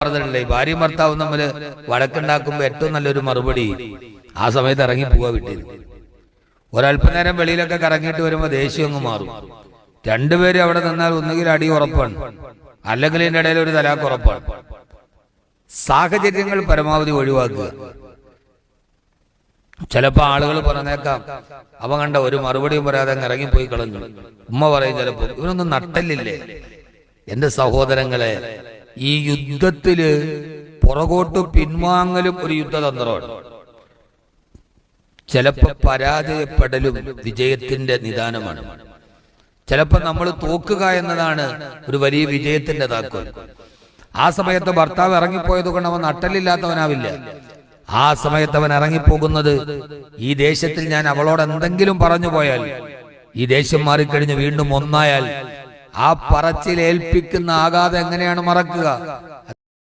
പറഞ്ഞിട്ടില്ലേ, ഭാര്യയും ഭർത്താവും തമ്മിൽ വഴക്കുണ്ടാക്കുമ്പോൾ ഏറ്റവും നല്ലൊരു മറുപടി ആ സമയത്ത് ഇറങ്ങി പോവാ വീട്ടിൽ. ഒരല്പനേരം വെളിയിലൊക്കെ കറങ്ങിയിട്ട് വരുമ്പോൾ ദേഷ്യം അങ്ങ് മാറും. രണ്ടുപേരും അവിടെ നിന്നാൽ ഒന്നുകിൽ അടി ഉറപ്പാണ്, അല്ലെങ്കിൽ ഇതിന്റെ ഇടയിൽ ഒരു തലാക്ക് ഉറപ്പാണ്. സാഹചര്യങ്ങൾ പരമാവധി ഒഴിവാക്കുക. ചിലപ്പോ ആളുകൾ പറഞ്ഞേക്കാം, അവ കണ്ട ഒരു മറുപടിയും പറയാതെ അങ്ങ് ഇറങ്ങിപ്പോയി കളഞ്ഞു. ഉമ്മ പറയും ചിലപ്പോ, ഇവനൊന്നും നട്ടല്ലില്ലേ? എന്റെ സഹോദരങ്ങളെ, ഈ യുദ്ധത്തില് പുറകോട്ട് പിൻവാങ്ങലും ഒരു യുദ്ധതന്ത്രമാണ്. ചിലപ്പോ പരാജയപ്പെടലും വിജയത്തിന്റെ നിദാനമാണ്. ചിലപ്പോ നമ്മൾ തോക്കുക എന്നതാണ് ഒരു വലിയ വിജയത്തിന്റെ താക്കോൽ. ആ സമയത്ത് ഭർത്താവ് ഇറങ്ങിപ്പോയത് കൊണ്ട് അവൻ നട്ടലില്ലാത്തവനാവില്ല. ആ സമയത്ത് അവൻ ഇറങ്ങിപ്പോകുന്നത്, ഈ ദേഷ്യത്തിൽ ഞാൻ അവളോട് എന്തെങ്കിലും പറഞ്ഞു പോയാൽ, ഈ ദേഷ്യം മാറിക്കഴിഞ്ഞ് വീണ്ടും ഒന്നായാൽ ആ പറച്ചിലേൽപ്പിക്കുന്ന ആഘാതം എങ്ങനെയാണ് മറക്കുക?